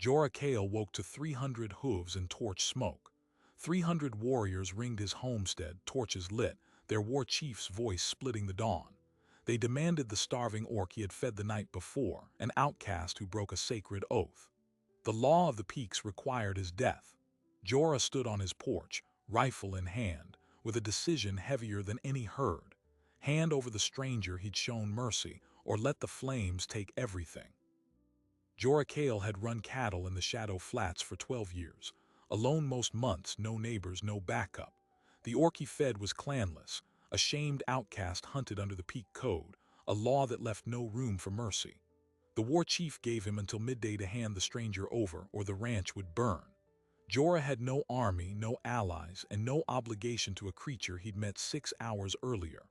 Jorah Kale woke to 300 hooves and torch smoke. 300 warriors ringed his homestead, torches lit, their war chief's voice splitting the dawn. They demanded the starving orc he had fed the night before, an outcast who broke a sacred oath. The law of the peaks required his death. Jorah stood on his porch, rifle in hand, with a decision heavier than any herd. Hand over the stranger he'd shown mercy, or let the flames take everything. Jorah Kale had run cattle in the Shadow Flats for 12 years. Alone most months, no neighbors, no backup. The orc he fed was clanless, a shamed outcast hunted under the Peak Code, a law that left no room for mercy. The war chief gave him until midday to hand the stranger over, or the ranch would burn. Jorah had no army, no allies, and no obligation to a creature he'd met 6 hours earlier.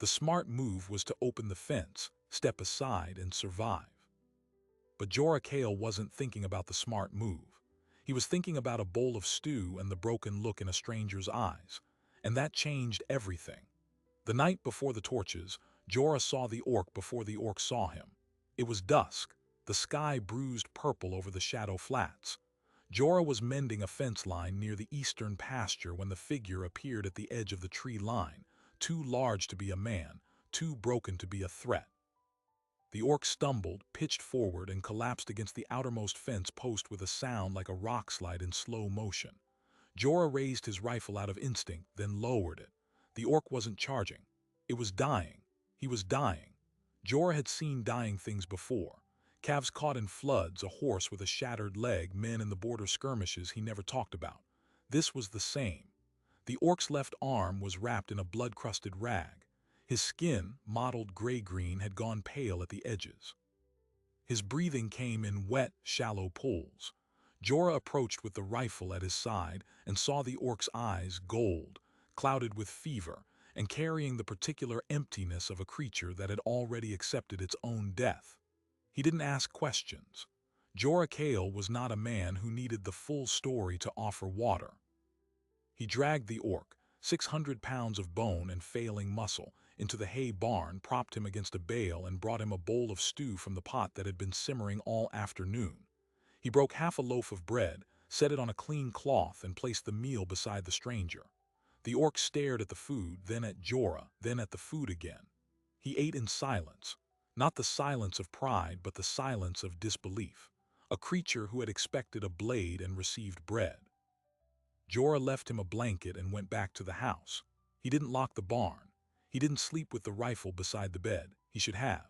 The smart move was to open the fence, step aside, and survive. But Jorah Kale wasn't thinking about the smart move. He was thinking about a bowl of stew and the broken look in a stranger's eyes, and that changed everything. The night before the torches, Jorah saw the orc before the orc saw him. It was dusk, the sky bruised purple over the Shadow Flats. Jorah was mending a fence line near the eastern pasture when the figure appeared at the edge of the tree line, too large to be a man, too broken to be a threat. The orc stumbled, pitched forward, and collapsed against the outermost fence post with a sound like a rock slide in slow motion. Jorah raised his rifle out of instinct, then lowered it. The orc wasn't charging. It was dying. He was dying. Jorah had seen dying things before. Calves caught in floods, a horse with a shattered leg, men in the border skirmishes he never talked about. This was the same. The orc's left arm was wrapped in a blood-crusted rag. His skin, mottled gray-green, had gone pale at the edges. His breathing came in wet, shallow pulls. Jorah approached with the rifle at his side and saw the orc's eyes, gold, clouded with fever, and carrying the particular emptiness of a creature that had already accepted its own death. He didn't ask questions. Jorah Kale was not a man who needed the full story to offer water. He dragged the orc, 600 pounds of bone and failing muscle, into the hay barn, propped him against a bale, and brought him a bowl of stew from the pot that had been simmering all afternoon. He broke half a loaf of bread, set it on a clean cloth, and placed the meal beside the stranger. The orc stared at the food, then at Jorah, then at the food again. He ate in silence. Not the silence of pride, but the silence of disbelief. A creature who had expected a blade and received bread. Jorah left him a blanket and went back to the house. He didn't lock the barn. He didn't sleep with the rifle beside the bed. He should have.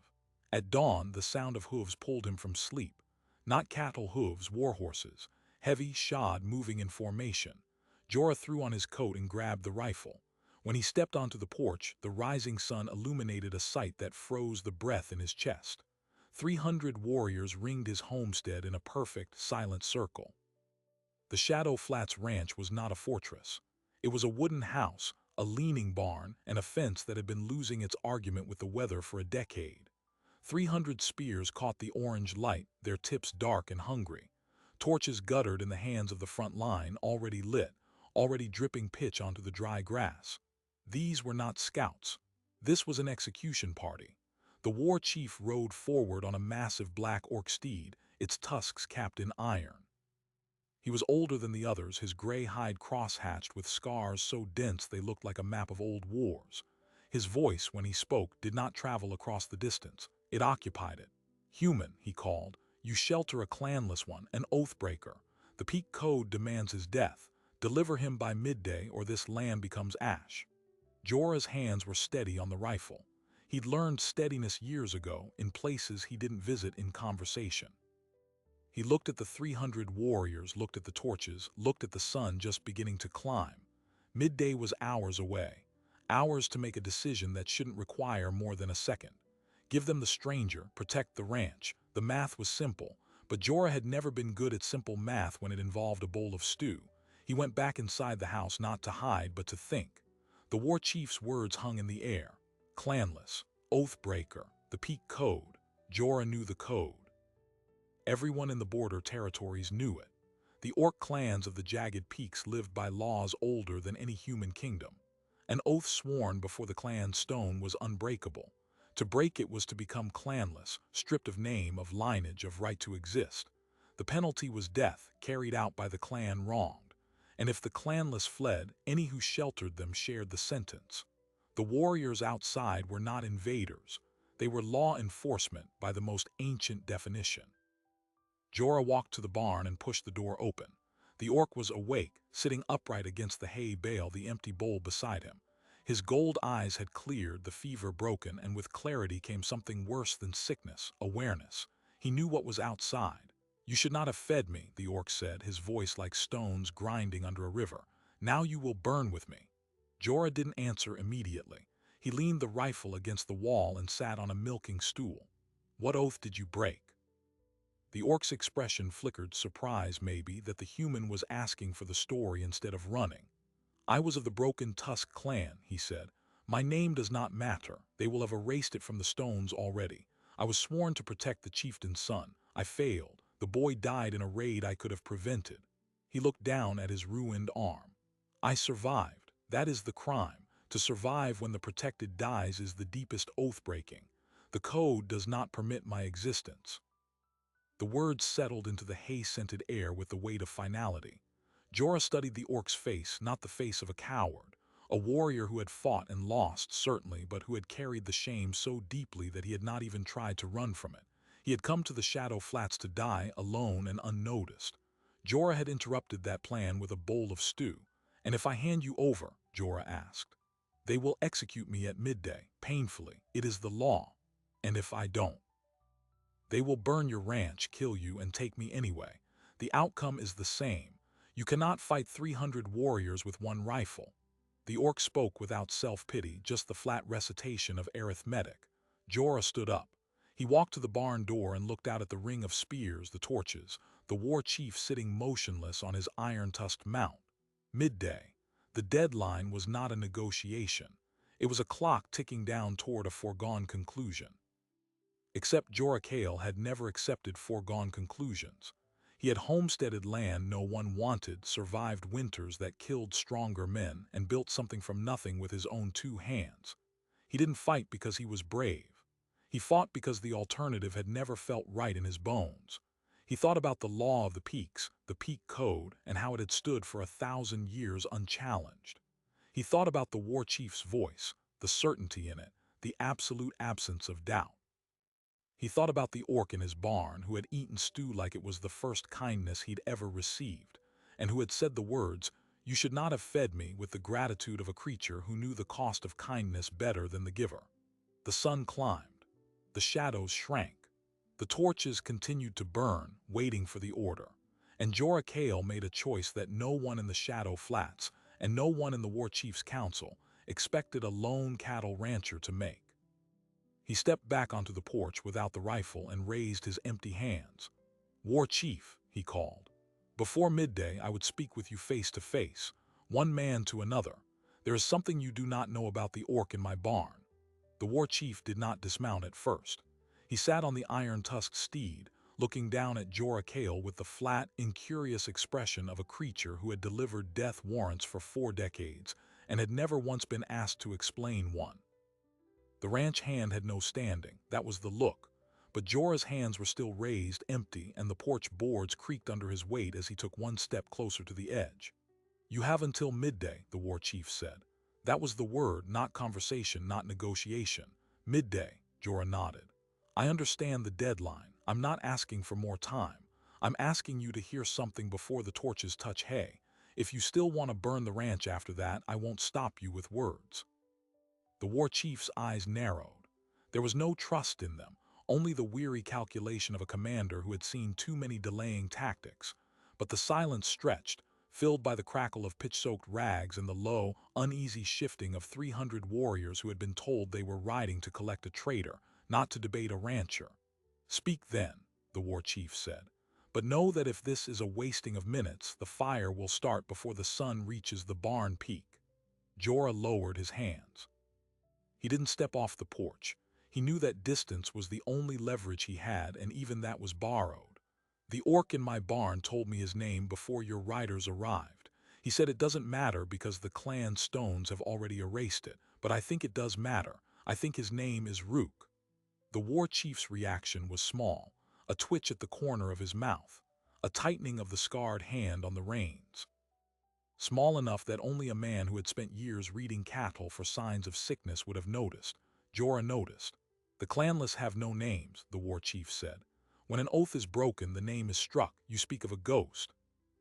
At dawn, the sound of hooves pulled him from sleep. Not cattle hooves, war horses, heavy shod moving in formation. Jorah threw on his coat and grabbed the rifle. When he stepped onto the porch, the rising sun illuminated a sight that froze the breath in his chest. 300 warriors ringed his homestead in a perfect, silent circle. The Shadow Flats Ranch was not a fortress. It was a wooden house, a leaning barn, and a fence that had been losing its argument with the weather for a decade. 300 spears caught the orange light, their tips dark and hungry. Torches guttered in the hands of the front line, already lit, already dripping pitch onto the dry grass. These were not scouts. This was an execution party. The war chief rode forward on a massive black orc steed, its tusks capped in iron. He was older than the others, his gray hide cross-hatched with scars so dense they looked like a map of old wars. His voice, when he spoke, did not travel across the distance. It occupied it. "Human," he called, "you shelter a clanless one, an oath-breaker. The Peak Code demands his death. Deliver him by midday, or this land becomes ash." Jorah's hands were steady on the rifle. He'd learned steadiness years ago, in places he didn't visit, in conversation. He looked at the 300 warriors, looked at the torches, looked at the sun just beginning to climb. Midday was hours away. Hours to make a decision that shouldn't require more than a second. Give them the stranger, protect the ranch. The math was simple, but Jorah had never been good at simple math when it involved a bowl of stew. He went back inside the house not to hide, but to think. The war chief's words hung in the air. Clanless, oath-breaker, the Peak Code. Jorah knew the code. Everyone in the border territories knew it. The orc clans of the jagged peaks lived by laws older than any human kingdom. An oath sworn before the clan stone was unbreakable. To break it was to become clanless, stripped of name, of lineage, of right to exist. The penalty was death, carried out by the clan wronged. And if the clanless fled, any who sheltered them shared the sentence. The warriors outside were not invaders. They were law enforcement by the most ancient definition. Jorah walked to the barn and pushed the door open. The orc was awake, sitting upright against the hay bale, the empty bowl beside him. His gold eyes had cleared, the fever broken, and with clarity came something worse than sickness, awareness. He knew what was outside. "You should not have fed me," the orc said, his voice like stones grinding under a river. "Now you will burn with me." Jorah didn't answer immediately. He leaned the rifle against the wall and sat on a milking stool. "What oath did you break?" The orc's expression flickered, surprise maybe that the human was asking for the story instead of running. "I was of the Broken Tusk clan," he said. "My name does not matter. They will have erased it from the stones already. I was sworn to protect the chieftain's son. I failed. The boy died in a raid I could have prevented." He looked down at his ruined arm. "I survived. That is the crime. To survive when the protected dies is the deepest oath-breaking. The code does not permit my existence." The words settled into the hay-scented air with the weight of finality. Jorah studied the orc's face, not the face of a coward. A warrior who had fought and lost, certainly, but who had carried the shame so deeply that he had not even tried to run from it. He had come to the Shadow Flats to die, alone and unnoticed. Jorah had interrupted that plan with a bowl of stew. "And if I hand you over," Jorah asked, "they will execute me at midday, painfully. It is the law. And if I don't? They will burn your ranch, kill you, and take me anyway. The outcome is the same. You cannot fight 300 warriors with one rifle." The orc spoke without self-pity, just the flat recitation of arithmetic. Jorah stood up. He walked to the barn door and looked out at the ring of spears, the torches, the war chief sitting motionless on his iron-tusked mount. Midday. The deadline was not a negotiation. It was a clock ticking down toward a foregone conclusion. Except Jorah Kale had never accepted foregone conclusions. He had homesteaded land no one wanted, survived winters that killed stronger men, and built something from nothing with his own 2 hands. He didn't fight because he was brave. He fought because the alternative had never felt right in his bones. He thought about the law of the peaks, the peak code, and how it had stood for 1,000 years unchallenged. He thought about the war chief's voice, the certainty in it, the absolute absence of doubt. He thought about the orc in his barn who had eaten stew like it was the first kindness he'd ever received, and who had said the words, "You should not have fed me," with the gratitude of a creature who knew the cost of kindness better than the giver. The sun climbed. The shadows shrank. The torches continued to burn, waiting for the order. And Jorah Kale made a choice that no one in the Shadow Flats, and no one in the War Chief's Council, expected a lone cattle rancher to make. He stepped back onto the porch without the rifle and raised his empty hands. "War Chief," he called. "Before midday I would speak with you face to face, one man to another. There is something you do not know about the orc in my barn." The war chief did not dismount at first. He sat on the iron-tusked steed, looking down at Jorah Kale with the flat, incurious expression of a creature who had delivered death warrants for 4 decades and had never once been asked to explain one. The ranch hand had no standing, that was the look, but Jorah's hands were still raised, empty, and the porch boards creaked under his weight as he took one step closer to the edge. "You have until midday," the war chief said. That was the word, not conversation, not negotiation. "Midday," Jorah nodded. "I understand the deadline. I'm not asking for more time. I'm asking you to hear something before the torches touch hay. If you still want to burn the ranch after that, I won't stop you with words." The war chief's eyes narrowed. There was no trust in them, only the weary calculation of a commander who had seen too many delaying tactics. But the silence stretched, filled by the crackle of pitch-soaked rags and the low, uneasy shifting of 300 warriors who had been told they were riding to collect a traitor, not to debate a rancher. "Speak then," the war chief said. "But know that if this is a wasting of minutes, the fire will start before the sun reaches the barn peak." Jorah lowered his hands. He didn't step off the porch. He knew that distance was the only leverage he had, and even that was borrowed. "The orc in my barn told me his name before your riders arrived. He said it doesn't matter because the clan stones have already erased it, but I think it does matter. I think his name is Rook." The war chief's reaction was small, a twitch at the corner of his mouth. a tightening of the scarred hand on the reins. Small enough that only a man who had spent years reading cattle for signs of sickness would have noticed. Jorah noticed. The clanless have no names, the war chief said. When an oath is broken, the name is struck. You speak of a ghost.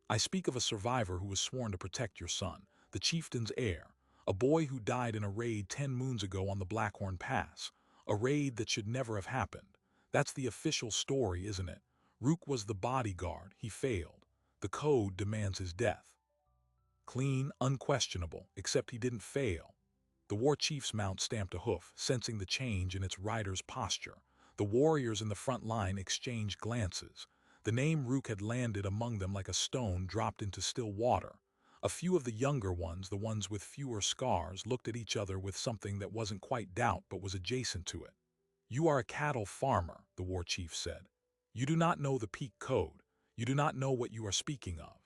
I speak of a survivor who was sworn to protect your son, the chieftain's heir, a boy who died in a raid 10 moons ago on the Blackhorn Pass, a raid that should never have happened. That's the official story, isn't it? Rook was the bodyguard. He failed. The code demands his death. Clean, unquestionable, except he didn't fail. The war chief's mount stamped a hoof, sensing the change in its rider's posture. The warriors in the front line exchanged glances. The name Rook had landed among them like a stone dropped into still water. A few of the younger ones, the ones with fewer scars, looked at each other with something that wasn't quite doubt but was adjacent to it. You are a cattle farmer, the war chief said. You do not know the peak code. You do not know what you are speaking of.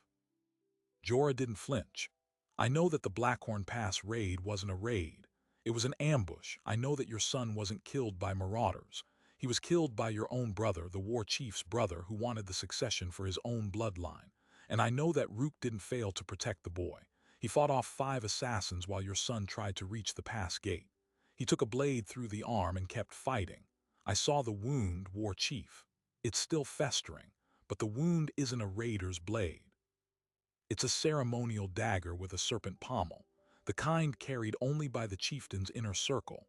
Jorah didn't flinch. I know that the Blackhorn Pass raid wasn't a raid. It was an ambush. I know that your son wasn't killed by marauders. He was killed by your own brother, the war chief's brother, who wanted the succession for his own bloodline. And I know that Rook didn't fail to protect the boy. He fought off 5 assassins while your son tried to reach the pass gate. He took a blade through the arm and kept fighting. I saw the wound, war chief. It's still festering, but the wound isn't a raider's blade. It's a ceremonial dagger with a serpent pommel, the kind carried only by the chieftain's inner circle.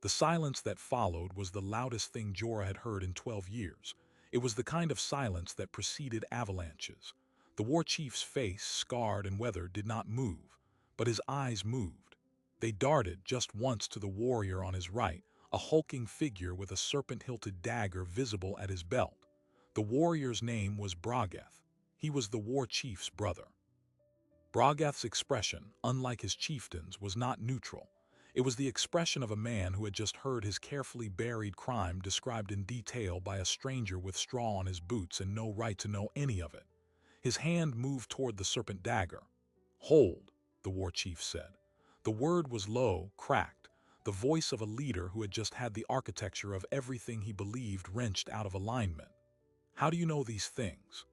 The silence that followed was the loudest thing Jorah had heard in 12 years. It was the kind of silence that preceded avalanches. The war chief's face, scarred and weathered, did not move, but his eyes moved. They darted just once to the warrior on his right, a hulking figure with a serpent-hilted dagger visible at his belt. The warrior's name was Bragath. He was the war chief's brother. Bragath's expression, unlike his chieftain's, was not neutral. It was the expression of a man who had just heard his carefully buried crime described in detail by a stranger with straw on his boots and no right to know any of it. His hand moved toward the serpent dagger. "Hold," the war chief said. The word was low, cracked, the voice of a leader who had just had the architecture of everything he believed wrenched out of alignment. "How do you know these things?"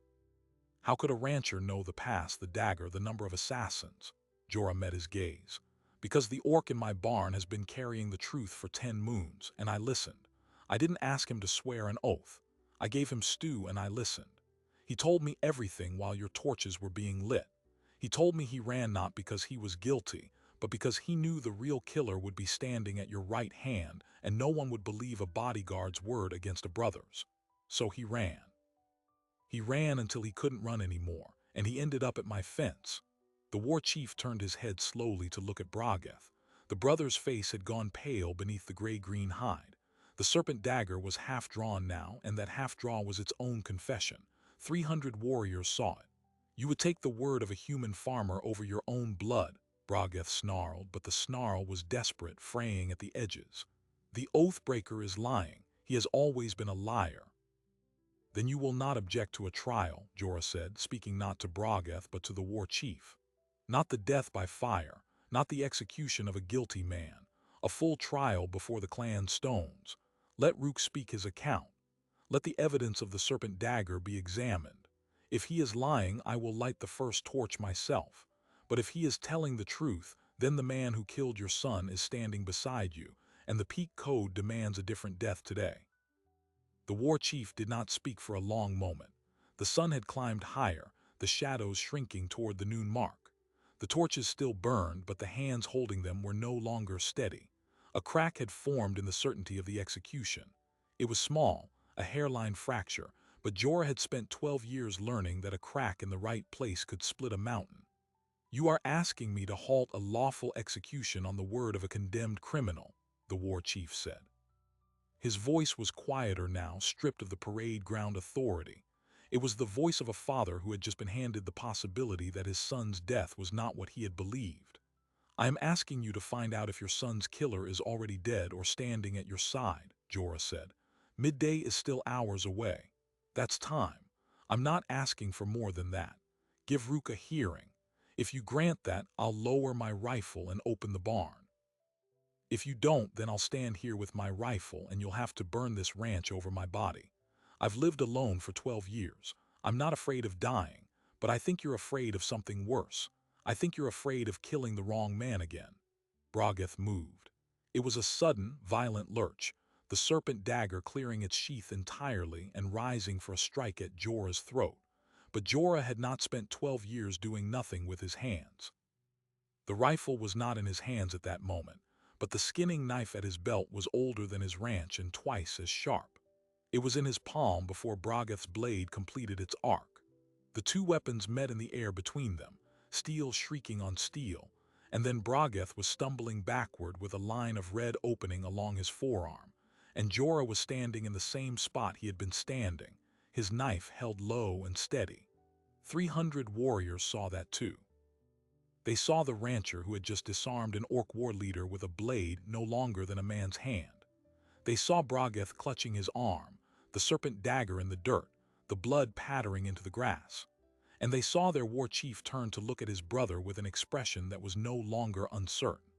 How could a rancher know the pass, the dagger, the number of assassins? Jorah met his gaze. Because the orc in my barn has been carrying the truth for 10 moons, and I listened. I didn't ask him to swear an oath. I gave him stew and I listened. He told me everything while your torches were being lit. He told me he ran not because he was guilty, but because he knew the real killer would be standing at your right hand, and no one would believe a bodyguard's word against a brother's. So he ran. He ran until he couldn't run anymore, and he ended up at my fence. The war chief turned his head slowly to look at Bragath. The brother's face had gone pale beneath the gray-green hide. The serpent dagger was half-drawn now, and that half-draw was its own confession. 300 warriors saw it. You would take the word of a human farmer over your own blood, Bragath snarled, but the snarl was desperate, fraying at the edges. The oath-breaker is lying. He has always been a liar. Then you will not object to a trial, Jorah said, speaking not to Bragath but to the war chief. Not the death by fire, not the execution of a guilty man. A full trial before the clan stones. Let Rook speak his account. Let the evidence of the serpent dagger be examined. If he is lying, I will light the first torch myself. But if he is telling the truth, then the man who killed your son is standing beside you, and the peak code demands a different death today. The war chief did not speak for a long moment. The sun had climbed higher, the shadows shrinking toward the noon mark. The torches still burned, but the hands holding them were no longer steady. A crack had formed in the certainty of the execution. It was small, a hairline fracture, but Jorah had spent 12 years learning that a crack in the right place could split a mountain. You are asking me to halt a lawful execution on the word of a condemned criminal, the war chief said. His voice was quieter now, stripped of the parade ground authority. It was the voice of a father who had just been handed the possibility that his son's death was not what he had believed. I am asking you to find out if your son's killer is already dead or standing at your side, Jorah said. Midday is still hours away. That's time. I'm not asking for more than that. Give Rook a hearing. If you grant that, I'll lower my rifle and open the barn. If you don't, then I'll stand here with my rifle and you'll have to burn this ranch over my body. I've lived alone for 12 years. I'm not afraid of dying, but I think you're afraid of something worse. I think you're afraid of killing the wrong man again." Brogeth moved. It was a sudden, violent lurch, the serpent dagger clearing its sheath entirely and rising for a strike at Jorah's throat. But Jorah had not spent 12 years doing nothing with his hands. The rifle was not in his hands at that moment, but the skinning knife at his belt was older than his ranch and twice as sharp. It was in his palm before Brogeth's blade completed its arc. The two weapons met in the air between them, steel shrieking on steel, and then Brogeth was stumbling backward with a line of red opening along his forearm, and Jorah was standing in the same spot he had been standing, his knife held low and steady. 300 warriors saw that too. They saw the rancher who had just disarmed an orc war leader with a blade no longer than a man's hand. They saw Brogeth clutching his arm, the serpent dagger in the dirt, the blood pattering into the grass. And they saw their war chief turn to look at his brother with an expression that was no longer uncertain.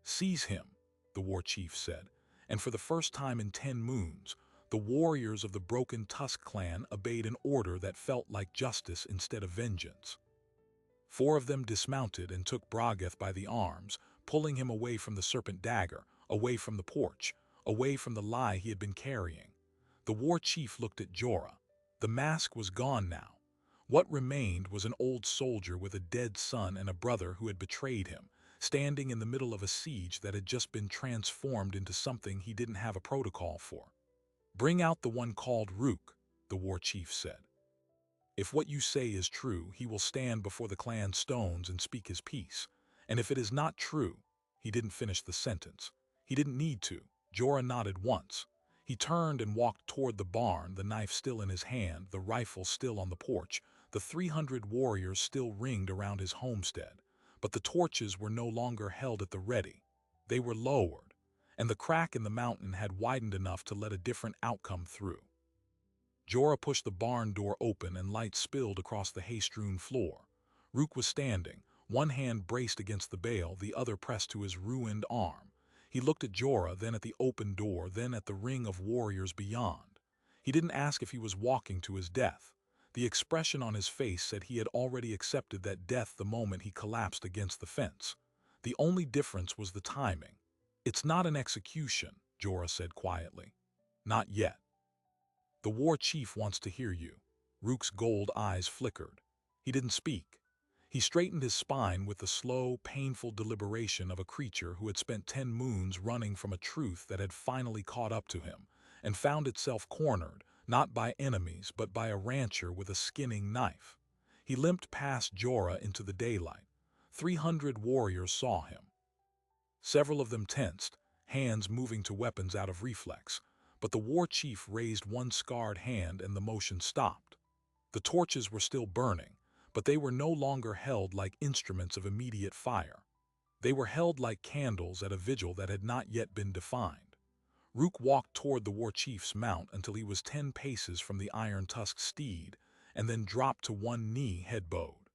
"Seize him," the war chief said, and for the first time in 10 moons, the warriors of the Broken Tusk clan obeyed an order that felt like justice instead of vengeance. 4 of them dismounted and took Brogeth by the arms, pulling him away from the serpent dagger, away from the porch, away from the lie he had been carrying. The war chief looked at Jorah. The mask was gone now. What remained was an old soldier with a dead son and a brother who had betrayed him, standing in the middle of a siege that had just been transformed into something he didn't have a protocol for. "Bring out the one called Rook," the war chief said. "If what you say is true, he will stand before the clan stones and speak his piece. And if it is not true—" He didn't finish the sentence. He didn't need to. Jorah nodded once. He turned and walked toward the barn, the knife still in his hand, the rifle still on the porch, the 300 warriors still ringed around his homestead. But the torches were no longer held at the ready. They were lowered, and the crack in the mountain had widened enough to let a different outcome through. Jorah pushed the barn door open and light spilled across the hay-strewn floor. Rook was standing, one hand braced against the bale, the other pressed to his ruined arm. He looked at Jorah, then at the open door, then at the ring of warriors beyond. He didn't ask if he was walking to his death. The expression on his face said he had already accepted that death the moment he collapsed against the fence. The only difference was the timing. "It's not an execution," Jorah said quietly. "Not yet. The war chief wants to hear you." Rook's gold eyes flickered. He didn't speak. He straightened his spine with the slow, painful deliberation of a creature who had spent 10 moons running from a truth that had finally caught up to him, and found itself cornered, not by enemies but by a rancher with a skinning knife. He limped past Jorah into the daylight. 300 warriors saw him. Several of them tensed, hands moving to weapons out of reflex. But the war chief raised one scarred hand and the motion stopped. The torches were still burning, but they were no longer held like instruments of immediate fire. They were held like candles at a vigil that had not yet been defined. Rook walked toward the war chief's mount until he was 10 paces from the iron-tusked steed, and then dropped to one knee, head bowed.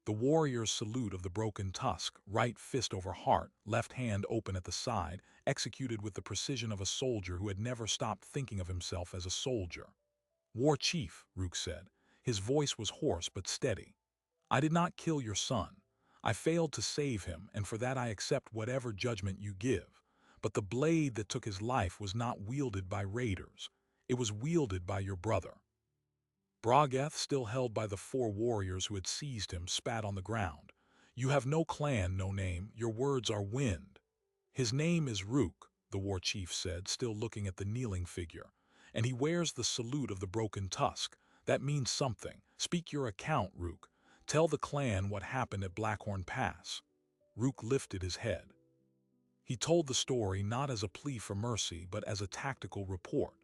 The warrior's salute of the Broken Tusk, right fist over heart, left hand open at the side, executed with the precision of a soldier who had never stopped thinking of himself as a soldier. "War chief," Rook said. His voice was hoarse but steady. "I did not kill your son. I failed to save him, and for that I accept whatever judgment you give. But the blade that took his life was not wielded by raiders. It was wielded by your brother." Brogeth, still held by the 4 warriors who had seized him, spat on the ground. "You have no clan, no name. Your words are wind." "His name is Rook," the war chief said, still looking at the kneeling figure. "And he wears the salute of the Broken Tusk. That means something. Speak your account, Rook. Tell the clan what happened at Blackhorn Pass." Rook lifted his head. He told the story not as a plea for mercy, but as a tactical report.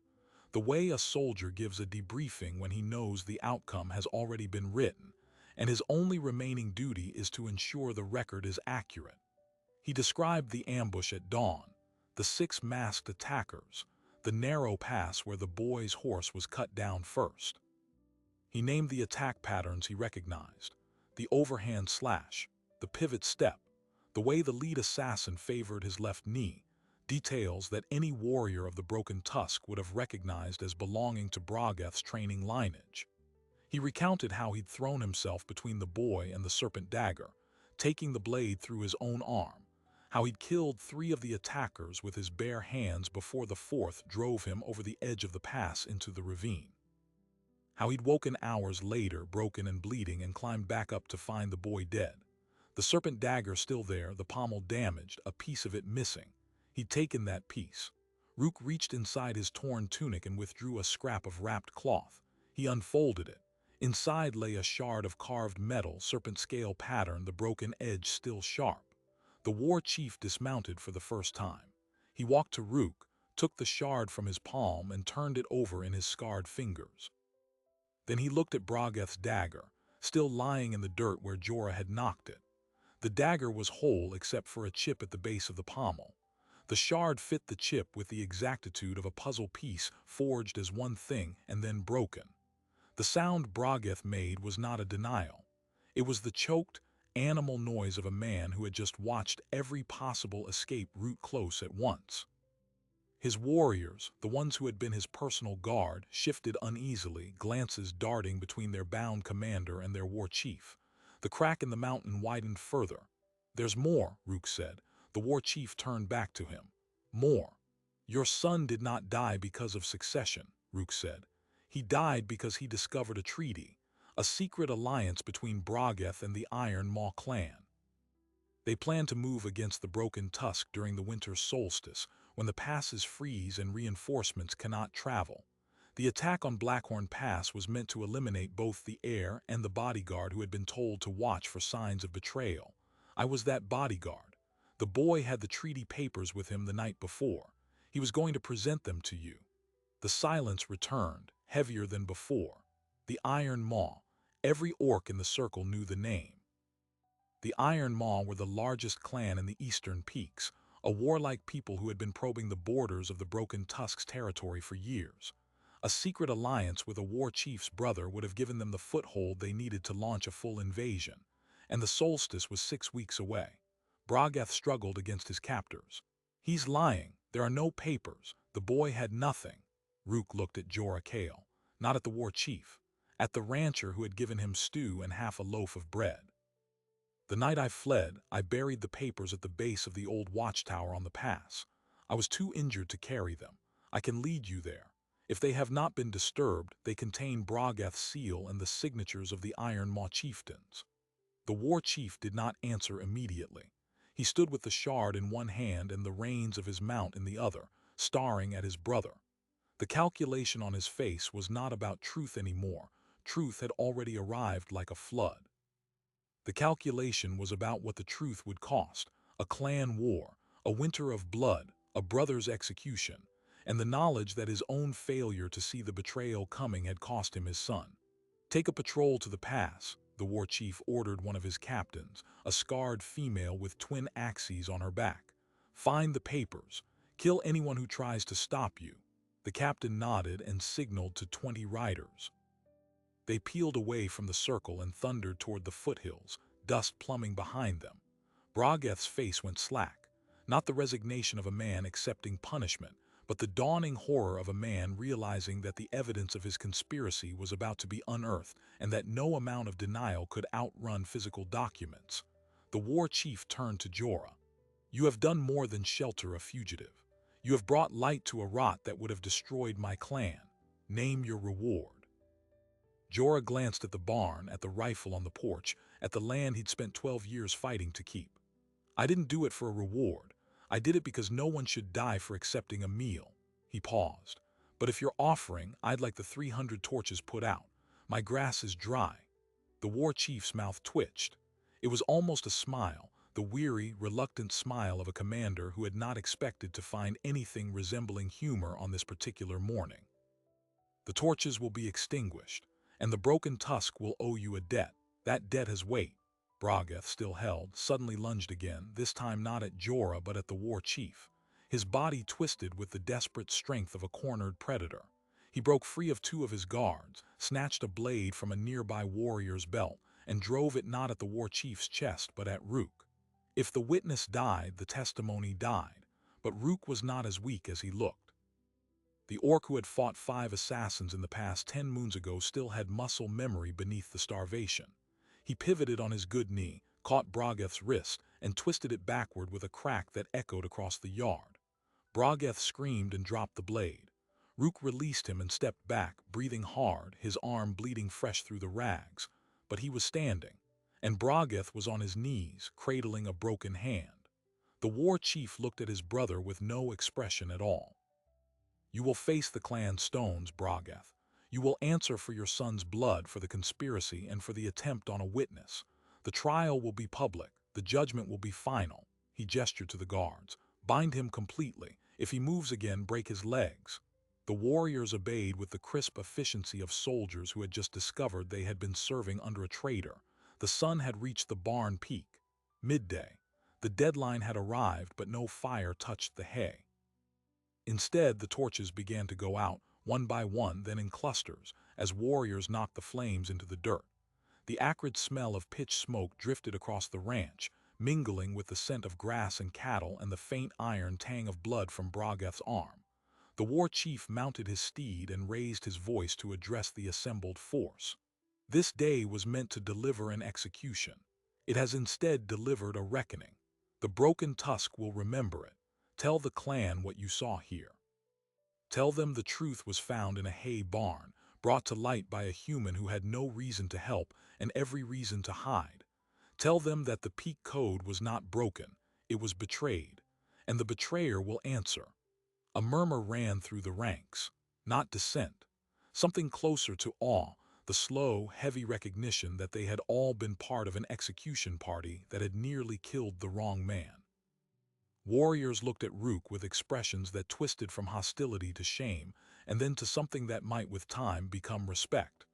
The way a soldier gives a debriefing when he knows the outcome has already been written, and his only remaining duty is to ensure the record is accurate. He described the ambush at dawn, the 6 masked attackers, the narrow pass where the boy's horse was cut down first. He named the attack patterns he recognized: the overhand slash, the pivot step, the way the lead assassin favored his left knee, details that any warrior of the Broken Tusk would have recognized as belonging to Brogeth's training lineage. He recounted how he'd thrown himself between the boy and the serpent dagger, taking the blade through his own arm, how he'd killed 3 of the attackers with his bare hands before the 4th drove him over the edge of the pass into the ravine, how he'd woken hours later broken and bleeding and climbed back up to find the boy dead. The serpent dagger still there, the pommel damaged, a piece of it missing. He'd taken that piece. Rook reached inside his torn tunic and withdrew a scrap of wrapped cloth. He unfolded it. Inside lay a shard of carved metal, serpent scale pattern, the broken edge still sharp. The war chief dismounted for the first time. He walked to Rook, took the shard from his palm and turned it over in his scarred fingers. Then he looked at Brogeth's dagger, still lying in the dirt where Jorah had knocked it. The dagger was whole except for a chip at the base of the pommel. The shard fit the chip with the exactitude of a puzzle piece forged as one thing and then broken. The sound Brogeth made was not a denial. It was the choked, animal noise of a man who had just watched every possible escape route close at once. His warriors, the ones who had been his personal guard, shifted uneasily, glances darting between their bound commander and their war chief. The crack in the mountain widened further. "There's more," Rook said. The war chief turned back to him. "More. Your son did not die because of succession," Rook said. "He died because he discovered a treaty, a secret alliance between Brogeth and the Iron Maw clan. They plan to move against the Broken Tusk during the winter solstice, when the passes freeze and reinforcements cannot travel. The attack on Blackhorn Pass was meant to eliminate both the heir and the bodyguard who had been told to watch for signs of betrayal. I was that bodyguard. The boy had the treaty papers with him the night before. He was going to present them to you." The silence returned, heavier than before. The Iron Maw. Every orc in the circle knew the name. The Iron Maw were the largest clan in the eastern peaks, a warlike people who had been probing the borders of the Broken Tusk's territory for years. A secret alliance with a war chief's brother would have given them the foothold they needed to launch a full invasion, and the solstice was 6 weeks away. Brogeth struggled against his captors. "He's lying. There are no papers. The boy had nothing." Rook looked at Jorah Kale, not at the war chief, at the rancher who had given him stew and half a loaf of bread. "The night I fled, I buried the papers at the base of the old watchtower on the pass. I was too injured to carry them. I can lead you there. If they have not been disturbed, they contain Brogeth's seal and the signatures of the Iron Maw chieftains." The war chief did not answer immediately. He stood with the shard in one hand and the reins of his mount in the other, staring at his brother. The calculation on his face was not about truth anymore. Truth had already arrived like a flood. The calculation was about what the truth would cost: a clan war, a winter of blood, a brother's execution, and the knowledge that his own failure to see the betrayal coming had cost him his son. "Take a patrol to the pass," the war chief ordered one of his captains, a scarred female with twin axes on her back. "Find the papers. Kill anyone who tries to stop you." The captain nodded and signaled to 20 riders. They peeled away from the circle and thundered toward the foothills, dust plumbing behind them. Brogeth's face went slack, not the resignation of a man accepting punishment, but the dawning horror of a man realizing that the evidence of his conspiracy was about to be unearthed and that no amount of denial could outrun physical documents. The war chief turned to Jorah. "You have done more than shelter a fugitive. You have brought light to a rot that would have destroyed my clan. Name your reward." Jorah glanced at the barn, at the rifle on the porch, at the land he'd spent 12 years fighting to keep. "I didn't do it for a reward. I did it because no one should die for accepting a meal." He paused. "But if you're offering, I'd like the 300 torches put out. My grass is dry." The war chief's mouth twitched. It was almost a smile, the weary, reluctant smile of a commander who had not expected to find anything resembling humor on this particular morning. "The torches will be extinguished, and the Broken Tusk will owe you a debt. That debt has weight." Brogeth, still held, suddenly lunged again, this time not at Jorah but at the war chief. His body twisted with the desperate strength of a cornered predator. He broke free of 2 of his guards, snatched a blade from a nearby warrior's belt, and drove it not at the war chief's chest but at Rook. If the witness died, the testimony died, but Rook was not as weak as he looked. The orc who had fought 5 assassins in the past 10 moons ago still had muscle memory beneath the starvation. He pivoted on his good knee, caught Brogeth's wrist, and twisted it backward with a crack that echoed across the yard. Brogeth screamed and dropped the blade. Rook released him and stepped back, breathing hard, his arm bleeding fresh through the rags. But he was standing, and Brogeth was on his knees, cradling a broken hand. The war chief looked at his brother with no expression at all. "You will face the clan stones, Brogeth. You will answer for your son's blood, for the conspiracy, and for the attempt on a witness. The trial will be public. The judgment will be final." He gestured to the guards. "Bind him completely. If he moves again, break his legs." The warriors obeyed with the crisp efficiency of soldiers who had just discovered they had been serving under a traitor. The sun had reached the barn peak. Midday. The deadline had arrived, but no fire touched the hay. Instead, the torches began to go out, one by one, then in clusters, as warriors knocked the flames into the dirt. The acrid smell of pitch smoke drifted across the ranch, mingling with the scent of grass and cattle and the faint iron tang of blood from Brogeth's arm. The war chief mounted his steed and raised his voice to address the assembled force. This day was meant to deliver an execution. It has instead delivered a reckoning. The broken tusk will remember it. Tell the clan what you saw here. Tell them the truth was found in a hay barn, brought to light by a human who had no reason to help and every reason to hide. Tell them that the peak code was not broken, it was betrayed, and the betrayer will answer. A murmur ran through the ranks, not dissent, something closer to awe, the slow, heavy recognition that they had all been part of an execution party that had nearly killed the wrong man. Warriors looked at Rook with expressions that twisted from hostility to shame, and then to something that might with time become respect.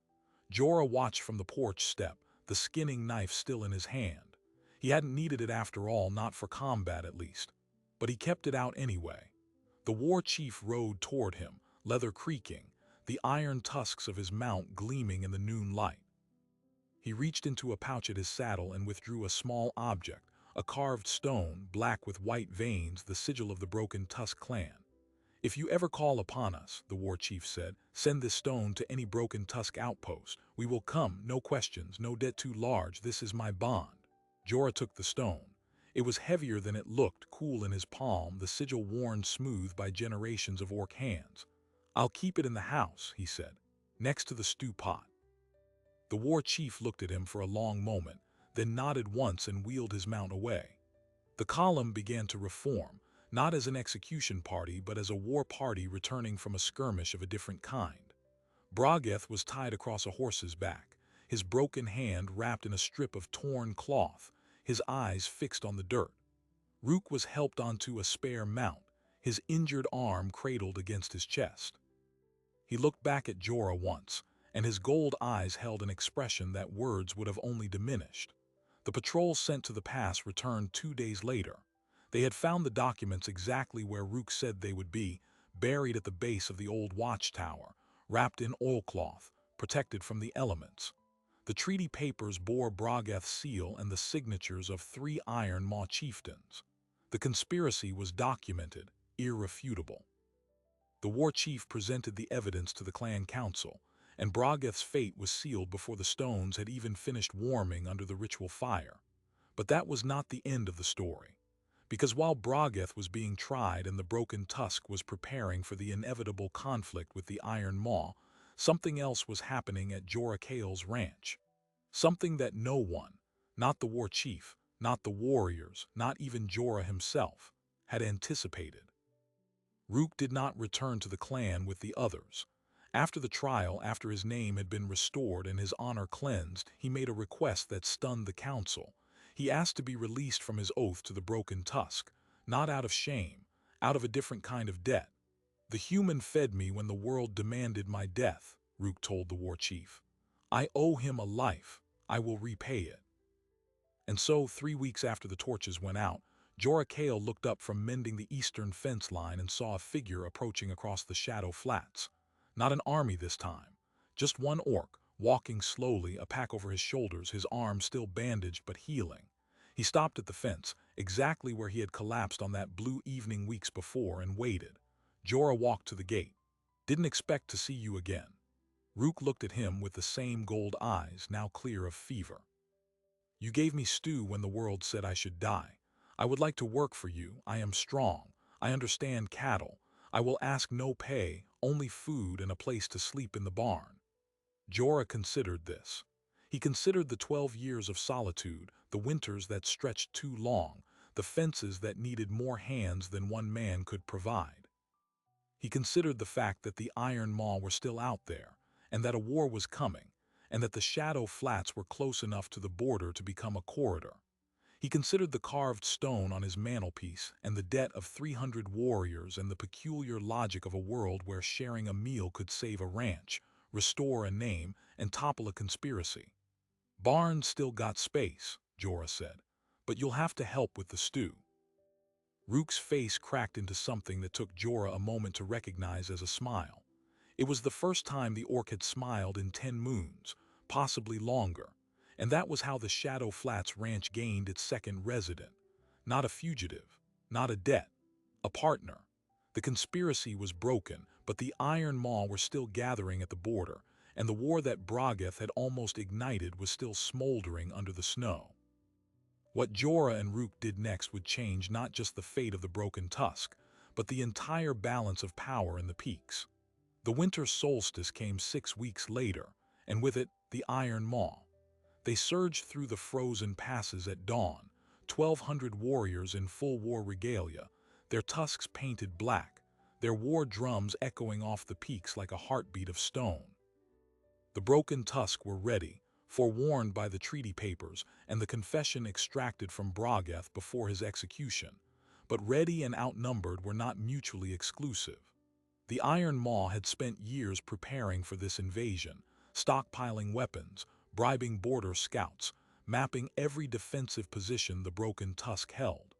Jorah watched from the porch step, the skinning knife still in his hand. He hadn't needed it after all, not for combat at least. But he kept it out anyway. The war chief rode toward him, leather creaking, the iron tusks of his mount gleaming in the noon light. He reached into a pouch at his saddle and withdrew a small object, a carved stone, black with white veins, the sigil of the Broken Tusk clan. "If you ever call upon us," the war chief said, "send this stone to any Broken Tusk outpost. We will come, no questions, no debt too large, this is my bond." Jorah took the stone. It was heavier than it looked, cool in his palm, the sigil worn smooth by generations of orc hands. "I'll keep it in the house," he said, "next to the stew pot." The war chief looked at him for a long moment, then nodded once and wheeled his mount away. The column began to reform, not as an execution party, but as a war party returning from a skirmish of a different kind. Brogeth was tied across a horse's back, his broken hand wrapped in a strip of torn cloth, his eyes fixed on the dirt. Rook was helped onto a spare mount, his injured arm cradled against his chest. He looked back at Jorah once, and his gold eyes held an expression that words would have only diminished. The patrol sent to the pass returned 2 days later. They had found the documents exactly where Rook said they would be, buried at the base of the old watchtower, wrapped in oilcloth, protected from the elements. The treaty papers bore Brogeth's seal and the signatures of 3 Iron Maw chieftains. The conspiracy was documented, irrefutable. The war chief presented the evidence to the clan council, and Brogeth's fate was sealed before the stones had even finished warming under the ritual fire. But that was not the end of the story. Because while Brogeth was being tried and the Broken Tusk was preparing for the inevitable conflict with the Iron Maw, something else was happening at Jorah Kale's ranch. Something that no one, not the war chief, not the warriors, not even Jorah himself, had anticipated. Rook did not return to the clan with the others. After the trial, after his name had been restored and his honor cleansed, he made a request that stunned the council. He asked to be released from his oath to the Broken Tusk, not out of shame, out of a different kind of debt. "The human fed me when the world demanded my death," Rook told the war chief. "I owe him a life. I will repay it." And so, 3 weeks after the torches went out, Jorah Kale looked up from mending the eastern fence line and saw a figure approaching across the Shadow Flats. Not an army this time, just one orc, walking slowly, a pack over his shoulders, his arm still bandaged but healing. He stopped at the fence, exactly where he had collapsed on that blue evening weeks before, and waited. Jorah walked to the gate. Didn't expect to see you again. Rook looked at him with the same gold eyes, now clear of fever. You gave me stew when the world said I should die. I would like to work for you. I am strong. I understand cattle. I will ask no pay, only food and a place to sleep in the barn. Jorah considered this. He considered the 12 years of solitude, the winters that stretched too long, the fences that needed more hands than one man could provide. He considered the fact that the Iron Maw were still out there, and that a war was coming, and that the Shadow Flats were close enough to the border to become a corridor. He considered the carved stone on his mantelpiece and the debt of 300 warriors and the peculiar logic of a world where sharing a meal could save a ranch, restore a name, and topple a conspiracy. Barnes still got space, Jorah said, but you'll have to help with the stew. Rook's face cracked into something that took Jorah a moment to recognize as a smile. It was the first time the orc had smiled in 10 moons, possibly longer, and that was how the Shadow Flats Ranch gained its second resident. Not a fugitive, not a debt, a partner. The conspiracy was broken, but the Iron Maw were still gathering at the border, and the war that Brogeth had almost ignited was still smoldering under the snow. What Jorah and Rook did next would change not just the fate of the Broken Tusk, but the entire balance of power in the peaks. The winter solstice came 6 weeks later, and with it, the Iron Maw. They surged through the frozen passes at dawn, 1,200 warriors in full war regalia, their tusks painted black, their war drums echoing off the peaks like a heartbeat of stone. The Broken Tusk were ready, forewarned by the treaty papers and the confession extracted from Brogeth before his execution, but ready and outnumbered were not mutually exclusive. The Iron Maw had spent years preparing for this invasion, stockpiling weapons, bribing border scouts, mapping every defensive position the Broken Tusk held.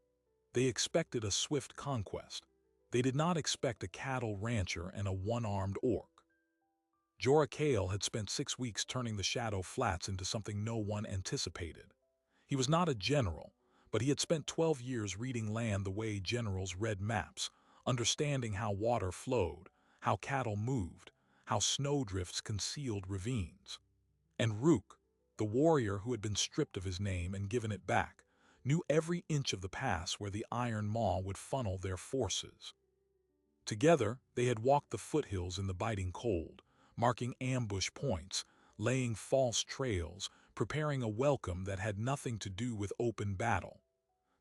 They expected a swift conquest. They did not expect a cattle rancher and a one-armed orc. Jorah Kale had spent 6 weeks turning the Shadow Flats into something no one anticipated. He was not a general, but he had spent 12 years reading land the way generals read maps, understanding how water flowed, how cattle moved, how snowdrifts concealed ravines. And Rook, the warrior who had been stripped of his name and given it back, knew every inch of the pass where the Iron Maw would funnel their forces. Together, they had walked the foothills in the biting cold, marking ambush points, laying false trails, preparing a welcome that had nothing to do with open battle.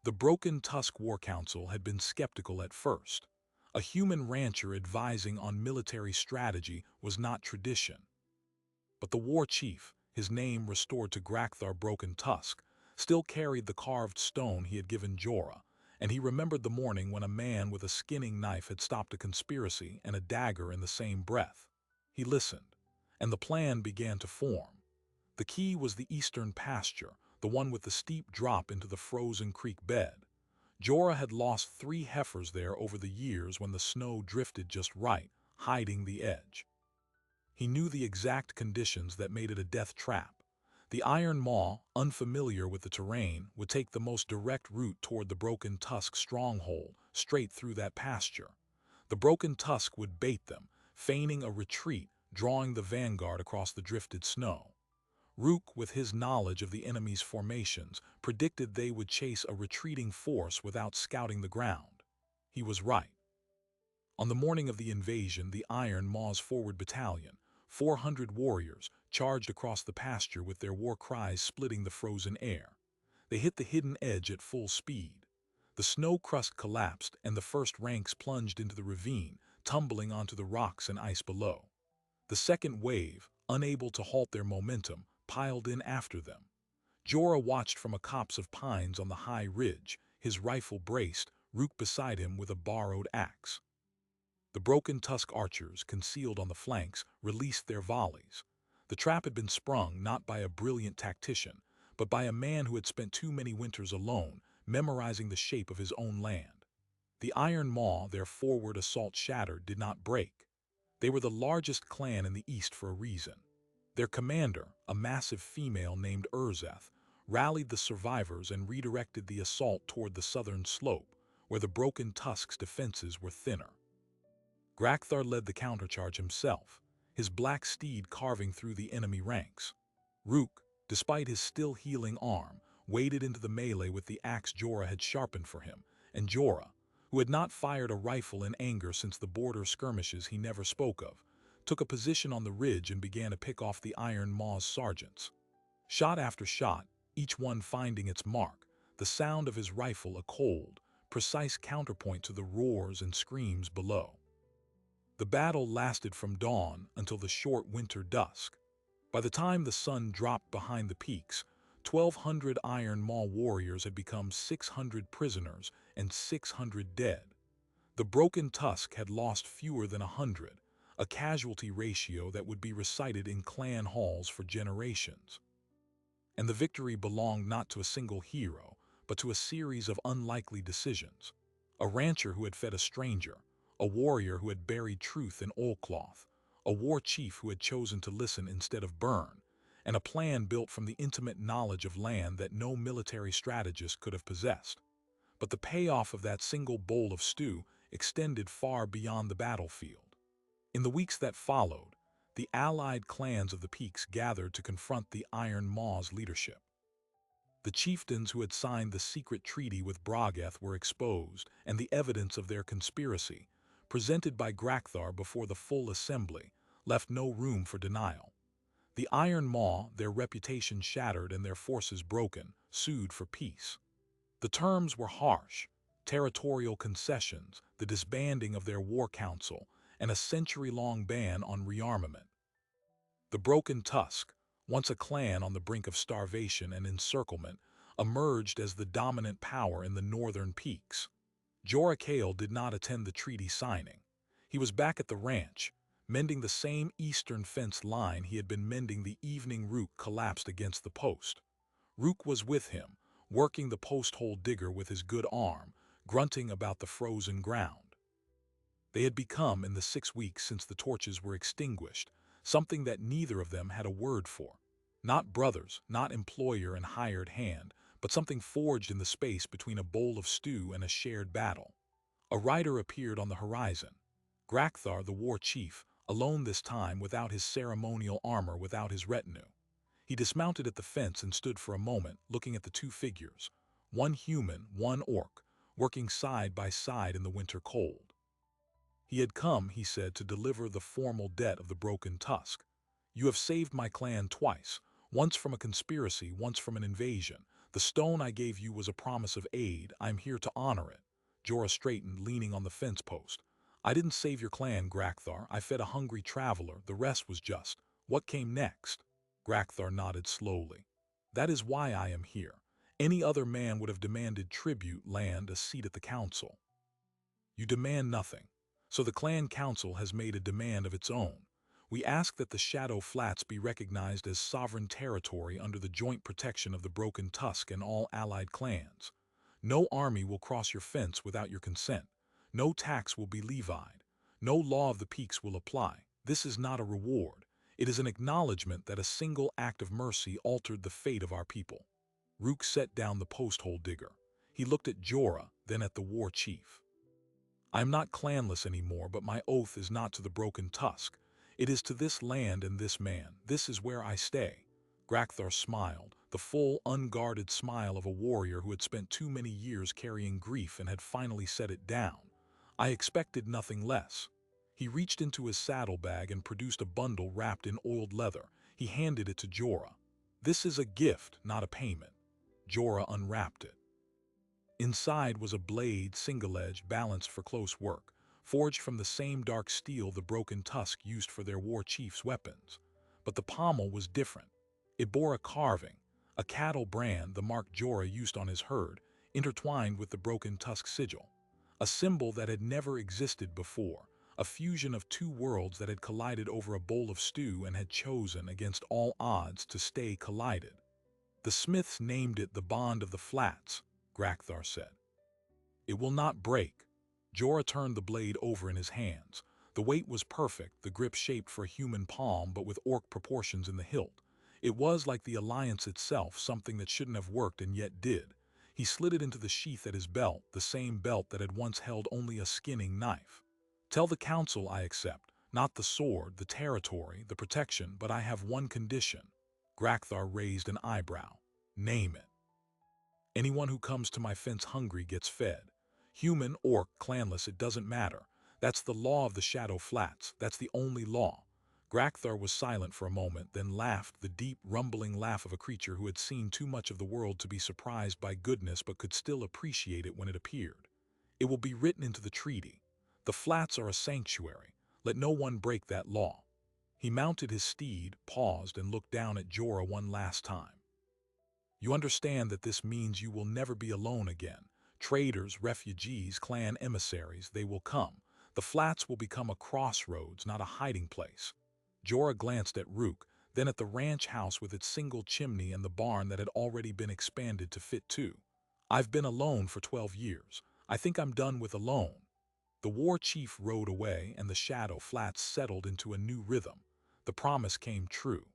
The Broken Tusk War Council had been skeptical at first. A human rancher advising on military strategy was not tradition. But the war chief, his name restored to Grakthar Broken Tusk, still carried the carved stone he had given Jorah, and he remembered the morning when a man with a skinning knife had stopped a conspiracy and a dagger in the same breath. He listened, and the plan began to form. The key was the eastern pasture, the one with the steep drop into the frozen creek bed. Jorah had lost 3 heifers there over the years when the snow drifted just right, hiding the edge. He knew the exact conditions that made it a death trap. The Iron Maw, unfamiliar with the terrain, would take the most direct route toward the Broken Tusk stronghold, straight through that pasture. The Broken Tusk would bait them, feigning a retreat, drawing the vanguard across the drifted snow. Rook, with his knowledge of the enemy's formations, predicted they would chase a retreating force without scouting the ground. He was right. On the morning of the invasion, the Iron Maw's forward battalion, 400 warriors, charged across the pasture with their war cries splitting the frozen air. They hit the hidden edge at full speed. The snow crust collapsed and the first ranks plunged into the ravine, tumbling onto the rocks and ice below. The second wave, unable to halt their momentum, piled in after them. Jorah watched from a copse of pines on the high ridge, his rifle braced, Rook beside him with a borrowed axe. The Broken Tusk archers, concealed on the flanks, released their volleys. The trap had been sprung not by a brilliant tactician, but by a man who had spent too many winters alone, memorizing the shape of his own land. The Iron Maw, their forward assault shattered, did not break. They were the largest clan in the east for a reason. Their commander, a massive female named Urzeth, rallied the survivors and redirected the assault toward the southern slope, where the Broken Tusk's defenses were thinner. Grakthar led the countercharge himself, his black steed carving through the enemy ranks. Rook, despite his still healing arm, waded into the melee with the axe Jorah had sharpened for him, and Jorah, who had not fired a rifle in anger since the border skirmishes he never spoke of, took a position on the ridge and began to pick off the Iron Maw's sergeants. Shot after shot, each one finding its mark, the sound of his rifle a cold, precise counterpoint to the roars and screams below. The battle lasted from dawn until the short winter dusk. By the time the sun dropped behind the peaks, 1,200 Iron Maw warriors had become 600 prisoners and 600 dead. The Broken Tusk had lost fewer than 100, a casualty ratio that would be recited in clan halls for generations. And the victory belonged not to a single hero, but to a series of unlikely decisions. A rancher who had fed a stranger, a warrior who had buried truth in oilcloth, a war chief who had chosen to listen instead of burn, and a plan built from the intimate knowledge of land that no military strategist could have possessed. But the payoff of that single bowl of stew extended far beyond the battlefield. In the weeks that followed, the allied clans of the peaks gathered to confront the Iron Maw's leadership. The chieftains who had signed the secret treaty with Brogeth were exposed, and the evidence of their conspiracy, presented by Grakthar before the full assembly, left no room for denial. The Iron Maw, their reputation shattered and their forces broken, sued for peace. The terms were harsh: territorial concessions, the disbanding of their war council, and a century-long ban on rearmament. The Broken Tusk, once a clan on the brink of starvation and encirclement, emerged as the dominant power in the northern peaks. Jorah Kale did not attend the treaty signing. He was back at the ranch, mending the same eastern fence line he had been mending the evening Rook collapsed against the post. Rook was with him, working the post-hole digger with his good arm, grunting about the frozen ground. They had become, in the 6 weeks since the torches were extinguished, something that neither of them had a word for. Not brothers, not employer and hired hand, but something forged in the space between a bowl of stew and a shared battle. A rider appeared on the horizon. Grakthar, the war chief, alone this time, without his ceremonial armor, without his retinue. He dismounted at the fence and stood for a moment, looking at the two figures, one human, one orc, working side by side in the winter cold. He had come, he said, to deliver the formal debt of the Broken Tusk. You have saved my clan twice, once from a conspiracy, once from an invasion. The stone I gave you was a promise of aid. I'm here to honor it. Jorah straightened, leaning on the fence post. I didn't save your clan, Grakthar. I fed a hungry traveler. The rest was just. What came next? Grakthar nodded slowly. That is why I am here. Any other man would have demanded tribute, land, a seat at the council. You demand nothing. So the clan council has made a demand of its own. We ask that the Shadow Flats be recognized as sovereign territory under the joint protection of the Broken Tusk and all allied clans. No army will cross your fence without your consent. No tax will be levied. No law of the peaks will apply. This is not a reward. It is an acknowledgement that a single act of mercy altered the fate of our people. Rook set down the post-hole digger. He looked at Jorah, then at the war chief. I am not clanless anymore, but my oath is not to the Broken Tusk. It is to this land and this man. This is where I stay. Grakthar smiled, the full, unguarded smile of a warrior who had spent too many years carrying grief and had finally set it down. I expected nothing less. He reached into his saddlebag and produced a bundle wrapped in oiled leather. He handed it to Jorah. This is a gift, not a payment. Jorah unwrapped it. Inside was a blade, single-edged, balanced for close work, forged from the same dark steel the Broken Tusk used for their war chief's weapons. But the pommel was different. It bore a carving, a cattle brand, the mark Jorah used on his herd, intertwined with the Broken Tusk sigil. A symbol that had never existed before, a fusion of two worlds that had collided over a bowl of stew and had chosen, against all odds, to stay collided. The smiths named it the Bond of the Flats, Grakthar said. It will not break. Jorah turned the blade over in his hands. The weight was perfect, the grip shaped for a human palm but with orc proportions in the hilt. It was like the alliance itself, something that shouldn't have worked and yet did. He slid it into the sheath at his belt, the same belt that had once held only a skinning knife. Tell the council I accept, not the sword, the territory, the protection, but I have one condition. Grakthar raised an eyebrow. Name it. Anyone who comes to my fence hungry gets fed. Human, orc, clanless, it doesn't matter. That's the law of the Shadow Flats. That's the only law. Grakthar was silent for a moment, then laughed, the deep, rumbling laugh of a creature who had seen too much of the world to be surprised by goodness but could still appreciate it when it appeared. It will be written into the treaty. The flats are a sanctuary. Let no one break that law. He mounted his steed, paused, and looked down at Jorah one last time. You understand that this means you will never be alone again. Traders, refugees, clan emissaries, they will come. The flats will become a crossroads, not a hiding place. Jorah glanced at Rook, then at the ranch house with its single chimney and the barn that had already been expanded to fit two. I've been alone for 12 years. I think I'm done with alone. The war chief rode away and the Shadow Flats settled into a new rhythm. The promise came true.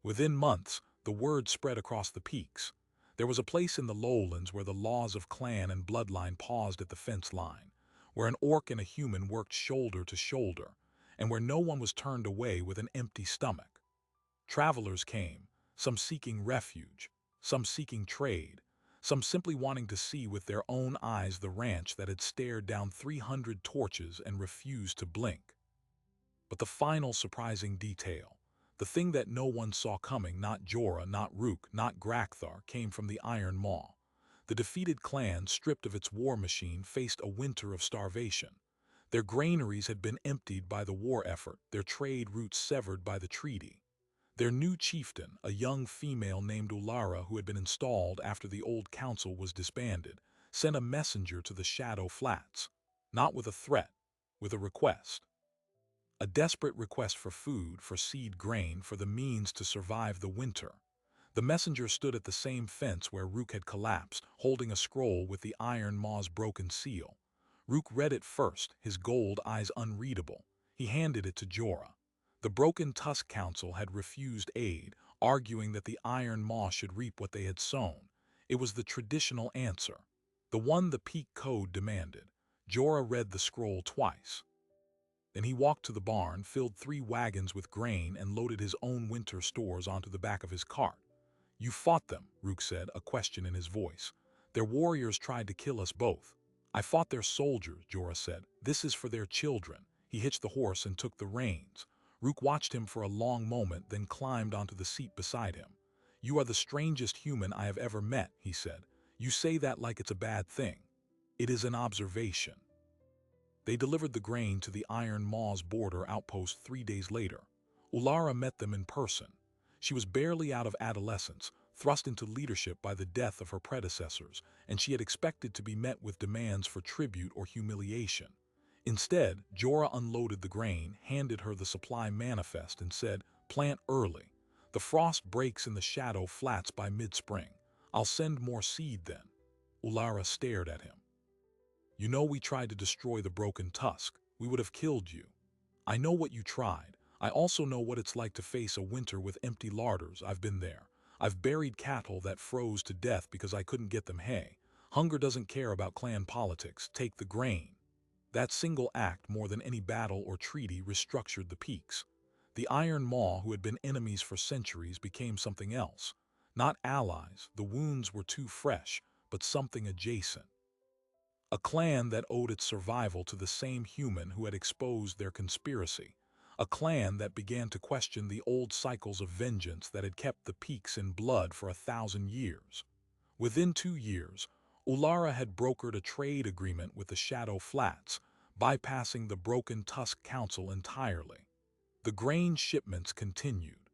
Within months, the word spread across the peaks. There was a place in the lowlands where the laws of clan and bloodline paused at the fence line, where an orc and a human worked shoulder to shoulder, and where no one was turned away with an empty stomach. Travelers came, some seeking refuge, some seeking trade, some simply wanting to see with their own eyes the ranch that had stared down 300 torches and refused to blink. But the final surprising detail, the thing that no one saw coming, not Jorah, not Rook, not Grakthar, came from the Iron Maw. The defeated clan, stripped of its war machine, faced a winter of starvation. Their granaries had been emptied by the war effort, their trade routes severed by the treaty. Their new chieftain, a young female named Ulara who had been installed after the old council was disbanded, sent a messenger to the Shadow Flats, not with a threat, with a request. A desperate request for food, for seed grain, for the means to survive the winter. The messenger stood at the same fence where Rook had collapsed, holding a scroll with the Iron Maw's broken seal. Rook read it first, his gold eyes unreadable. He handed it to Jorah. The Broken Tusk Council had refused aid, arguing that the Iron Maw should reap what they had sown. It was the traditional answer, the one the Peak Code demanded. Jorah read the scroll twice. Then he walked to the barn, filled 3 wagons with grain, and loaded his own winter stores onto the back of his cart. You fought them, Rook said, a question in his voice. Their warriors tried to kill us both. I fought their soldiers, Jorah said. This is for their children. He hitched the horse and took the reins. Rook watched him for a long moment, then climbed onto the seat beside him. You are the strangest human I have ever met, he said. You say that like it's a bad thing. It is an observation. They delivered the grain to the Iron Maw's border outpost 3 days later. Ulara met them in person. She was barely out of adolescence, thrust into leadership by the death of her predecessors, and she had expected to be met with demands for tribute or humiliation. Instead, Jorah unloaded the grain, handed her the supply manifest, and said, "Plant early. The frost breaks in the Shadow Flats by mid-spring. I'll send more seed then." Ulara stared at him. You know we tried to destroy the Broken Tusk. We would have killed you. I know what you tried. I also know what it's like to face a winter with empty larders. I've been there. I've buried cattle that froze to death because I couldn't get them hay. Hunger doesn't care about clan politics. Take the grain. That single act, more than any battle or treaty, restructured the peaks. The Iron Maw, who had been enemies for centuries, became something else. Not allies. The wounds were too fresh, but something adjacent. A clan that owed its survival to the same human who had exposed their conspiracy. A clan that began to question the old cycles of vengeance that had kept the peaks in blood for 1,000 years. Within 2 years, Ulara had brokered a trade agreement with the Shadow Flats, bypassing the Broken Tusk Council entirely. The grain shipments continued.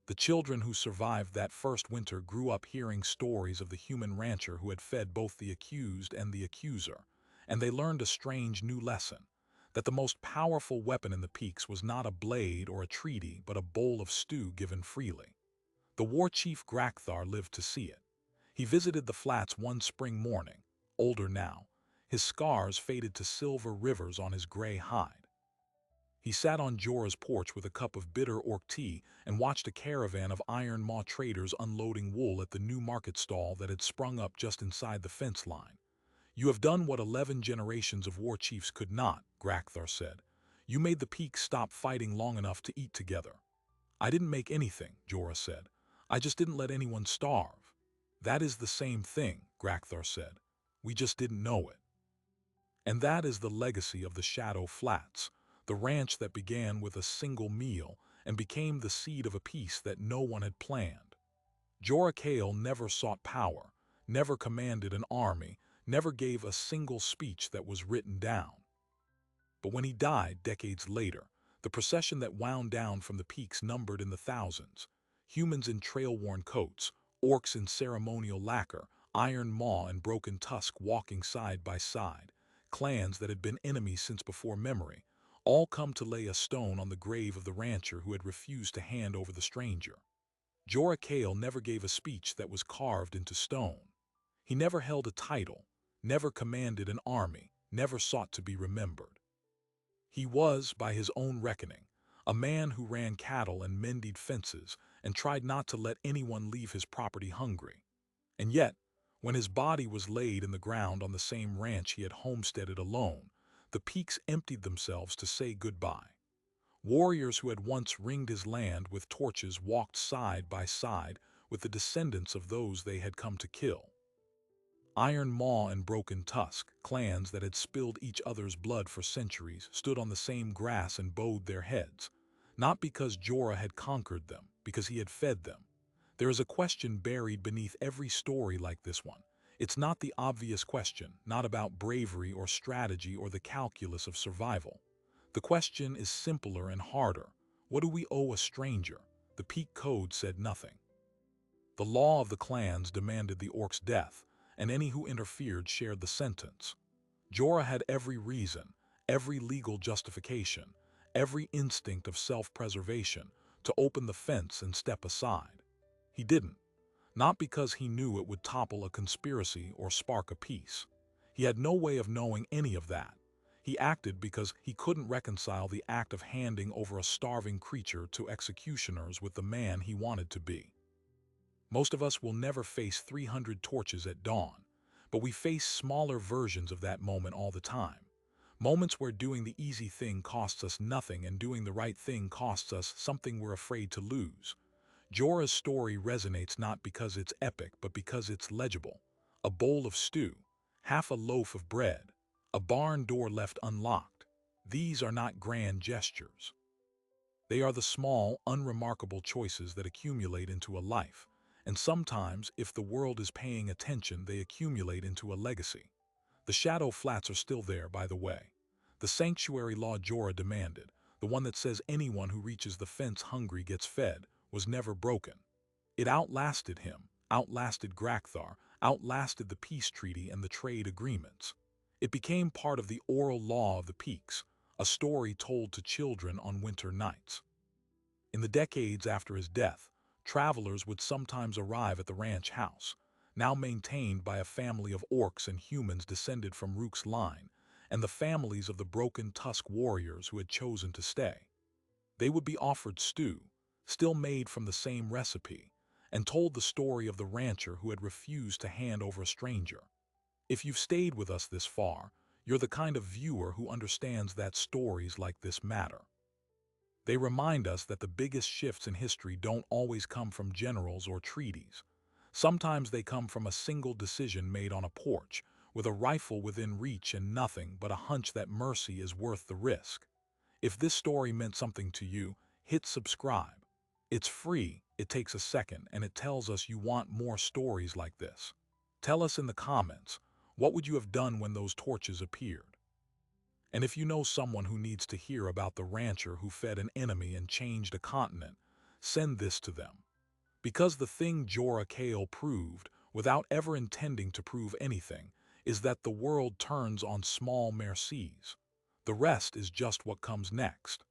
The children who survived that first winter grew up hearing stories of the human rancher who had fed both the accused and the accuser, and they learned a strange new lesson, that the most powerful weapon in the peaks was not a blade or a treaty, but a bowl of stew given freely. The war chief Grakthar lived to see it. He visited the flats one spring morning, older now, his scars faded to silver rivers on his gray hide. He sat on Jorah's porch with a cup of bitter orc tea and watched a caravan of Iron Maw traders unloading wool at the new market stall that had sprung up just inside the fence line. You have done what 11 generations of war chiefs could not, Grakthar said. You made the peaks stop fighting long enough to eat together. I didn't make anything, Jorah said. I just didn't let anyone starve. That is the same thing, Grakthar said. We just didn't know it. And that is the legacy of the Shadow Flats, the ranch that began with a single meal and became the seed of a peace that no one had planned. Jorah Kale never sought power, never commanded an army, never gave a single speech that was written down. But when he died decades later, the procession that wound down from the peaks numbered in the thousands. Humans in trail-worn coats, orcs in ceremonial lacquer, iron maw and broken tusk walking side by side, clans that had been enemies since before memory, all come to lay a stone on the grave of the rancher who had refused to hand over the stranger. Jorah Kale never gave a speech that was carved into stone. He never held a title, never commanded an army, never sought to be remembered. He was, by his own reckoning, a man who ran cattle and mended fences and tried not to let anyone leave his property hungry. And yet, when his body was laid in the ground on the same ranch he had homesteaded alone, the peaks emptied themselves to say goodbye. Warriors who had once ringed his land with torches walked side by side with the descendants of those they had come to kill. Iron Maw and Broken Tusk, clans that had spilled each other's blood for centuries, stood on the same grass and bowed their heads, not because Jorah had conquered them, because he had fed them. There is a question buried beneath every story like this one. It's not the obvious question, not about bravery or strategy or the calculus of survival. The question is simpler and harder. What do we owe a stranger? The Peak Code said nothing. The law of the clans demanded the orc's death, and any who interfered shared the sentence. Jorah had every reason, every legal justification, every instinct of self-preservation to open the fence and step aside. He didn't, not because he knew it would topple a conspiracy or spark a peace. He had no way of knowing any of that. He acted because he couldn't reconcile the act of handing over a starving creature to executioners with the man he wanted to be. Most of us will never face 300 torches at dawn, but we face smaller versions of that moment all the time. Moments where doing the easy thing costs us nothing and doing the right thing costs us something we're afraid to lose. Jorah's story resonates not because it's epic, but because it's legible. A bowl of stew, half a loaf of bread, a barn door left unlocked. These are not grand gestures. They are the small, unremarkable choices that accumulate into a life. And sometimes, if the world is paying attention, they accumulate into a legacy. The Shadow Flats are still there, by the way. The sanctuary law Jorah demanded, the one that says anyone who reaches the fence hungry gets fed, was never broken. It outlasted him, outlasted Grakthar, outlasted the peace treaty and the trade agreements. It became part of the oral law of the peaks, a story told to children on winter nights. In the decades after his death, travelers would sometimes arrive at the ranch house, now maintained by a family of orcs and humans descended from Rook's line, and the families of the broken tusk warriors who had chosen to stay. They would be offered stew, still made from the same recipe, and told the story of the rancher who had refused to hand over a stranger. If you've stayed with us this far, you're the kind of viewer who understands that stories like this matter. They remind us that the biggest shifts in history don't always come from generals or treaties. Sometimes they come from a single decision made on a porch, with a rifle within reach and nothing but a hunch that mercy is worth the risk. If this story meant something to you, hit subscribe. It's free, it takes a second, and it tells us you want more stories like this. Tell us in the comments, what would you have done when those torches appeared? And if you know someone who needs to hear about the rancher who fed an enemy and changed a continent, send this to them. Because the thing Jorah Kale proved, without ever intending to prove anything, is that the world turns on small mercies. The rest is just what comes next.